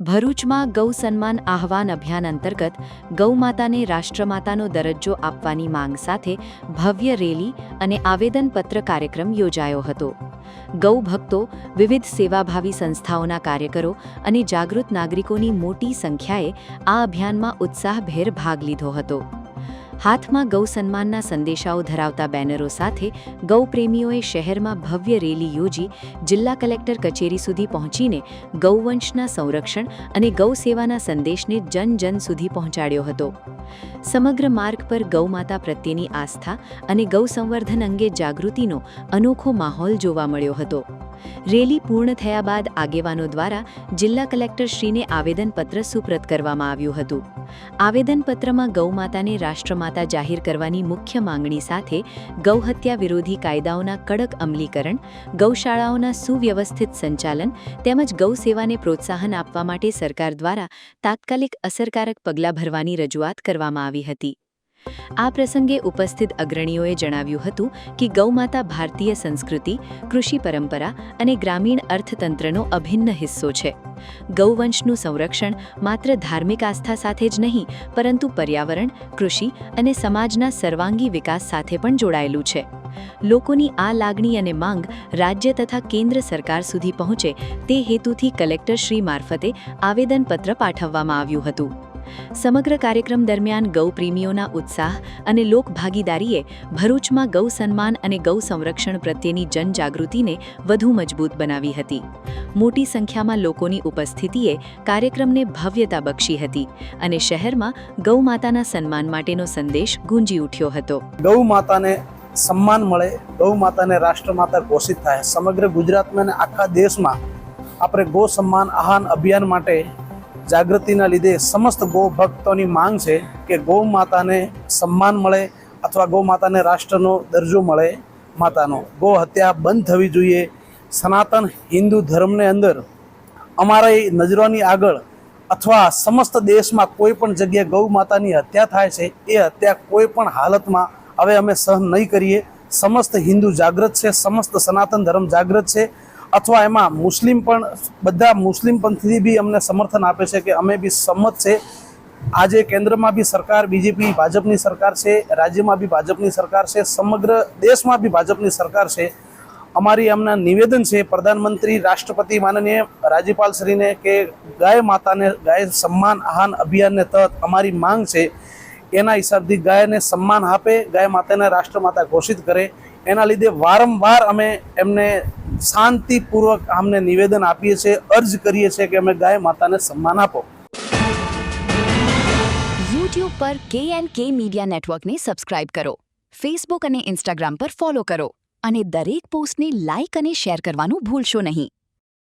ભરૂચમાં ગૌ સન્માન આહવાન અભિયાન અંતર્ગત ગૌમાતાને રાષ્ટ્રમાતાનો દરજ્જો આપવાની માંગ સાથે ભવ્ય રેલી અને આવેદનપત્ર કાર્યક્રમ યોજાયો હતો. ગૌ ભક્તો, વિવિધ સેવાભાવી સંસ્થાઓના કાર્યકરો અને જાગૃત નાગરિકોની મોટી સંખ્યાએ આ અભિયાનમાં ઉત્સાહભેર ભાગ લીધો હતો. હાથમાં ગૌ સન્માનના સંદેશાઓ ધરાવતા બેનરો સાથે ગૌપ્રેમીઓએ શહેરમાં ભવ્ય રેલી યોજી જિલ્લા કલેક્ટર કચેરી સુધી પહોંચીને ગૌવંશના સંરક્ષણ અને ગૌ સેવાના સંદેશને જન સુધી પહોંચાડ્યો હતો. સમગ્ર માર્ગ પર ગૌમાતા પ્રત્યેની આસ્થા અને ગૌ સંવર્ધન અંગે જાગૃતિનો અનોખો માહોલ જોવા મળ્યો હતો. રેલી પૂર્ણ થયા બાદ આગેવાનો દ્વારા જિલ્લા કલેક્ટરશ્રીને આવેદનપત્ર સુપ્રત કરવામાં આવ્યું હતું. આવેદનપત્રમાં ગૌમાતાને રાષ્ટ્રમાતા જાહેર કરવાની મુખ્ય માંગણી સાથે ગૌહત્યા વિરોધી કાયદાઓના કડક અમલીકરણ, ગૌશાળાઓના સુવ્યવસ્થિત સંચાલન તેમજ ગૌ સેવાને પ્રોત્સાહન આપવા માટે સરકાર દ્વારા તાત્કાલિક અસરકારક પગલાં ભરવાની રજૂઆત કરવામાં આવી હતી. આ પ્રસંગે ઉપસ્થિત અગ્રણીઓએ જણાવ્યું હતું કે ગૌમાતા ભારતીય સંસ્કૃતિ, કૃષિ પરંપરા અને ગ્રામીણ અર્થતંત્રનો અભિન્ન હિસ્સો છે. ગૌવંશનું સંરક્ષણ માત્ર ધાર્મિક આસ્થા સાથે જ નહીં, પરંતુ પર્યાવરણ, કૃષિ અને સમાજના સર્વાંગી વિકાસ સાથે પણ જોડાયેલું છે. લોકોની આ લાગણી અને માંગ રાજ્ય તથા કેન્દ્ર સરકાર સુધી પહોંચે તે હેતુથી કલેક્ટરશ્રી મારફતે આવેદનપત્ર પાઠવવામાં આવ્યું હતું. સમગ્ર કાર્યક્રમ દરમિયાન ગૌપ્રેમીઓના ઉત્સાહ અને લોકભાગીદારીએ ભરૂચમાં ગૌ સન્માન અને ગૌ સંરક્ષણ પ્રત્યેની જનજાગૃતિને વધુ મજબૂત બનાવી હતી. મોટી સંખ્યામાં લોકોની ઉપસ્થિતિએ કાર્યક્રમને ભવ્યતા બક્ષી હતી અને શહેરમાં ગૌમાતાના સન્માન માટેનો સંદેશ ગુંજી ઉઠ્યો હતો. ગૌમાતાને સન્માન મળે, ગૌમાતાને રાષ્ટ્રમાતા ઘોષિત થાય. સમગ્ર ગુજરાતમાં અને આખા દેશમાં આપણે ગૌ સન્માન આહવાન અભિયાન માટે જાગૃતિના લીધે સમસ્ત ગૌ ભક્તોની માંગ છે કે ગૌ માતાને સન્માન મળે અથવા ગૌ માતાને રાષ્ટ્રનો દરજ્જો મળે. માતાનો ગૌ હત્યા બંધ થવી જોઈએ. સનાતન હિન્દુ ધર્મને અંદર અમારી નજરોની આગળ અથવા સમસ્ત દેશમાં કોઈ પણ જગ્યાએ ગૌ માતાની હત્યા થાય છે, એ હત્યા કોઈ પણ હાલતમાં હવે અમે સહન નહીં કરીએ. સમસ્ત હિન્દુ જાગૃત છે, સમસ્ત સનાતન ધર્મ જાગૃત છે, અથવા એમાં મુસ્લિમ પણ બધા મુસ્લિમ પંથથી બી અમને સમર્થન આપે છે કે અમે બી સંમત છે. આજે કેન્દ્રમાં બી સરકાર બીજેપી ભાજપની સરકાર છે, રાજ્યમાં બી ભાજપની સરકાર છે, સમગ્ર દેશમાં બી ભાજપની સરકાર છે. અમારી એમના નિવેદન છે પ્રધાનમંત્રી, રાષ્ટ્રપતિ, માનનીય રાજ્યપાલશ્રીને કે ગાય માતાને ગાય સન્માન આહવાન અભિયાનને તહત અમારી માંગ છે એના હિસાબથી ગાયને સન્માન આપે, ગાય માતાને રાષ્ટ્રમાતા ઘોષિત કરે. એના લીધે વારંવાર અમે એમને શાંતિપૂર્વક અમને નિવેદન આપીએ છીએ, અર્જ કરીએ છીએ કે અમે ગાય માતાને સન્માન આપો. YouTube પર KNK મીડિયા નેટવર્કને સબસ્ક્રાઇબ કરો, Facebook અને Instagram પર ફોલો કરો અને દરેક પોસ્ટને લાઇક અને શેર કરવાનું ભૂલશો નહીં.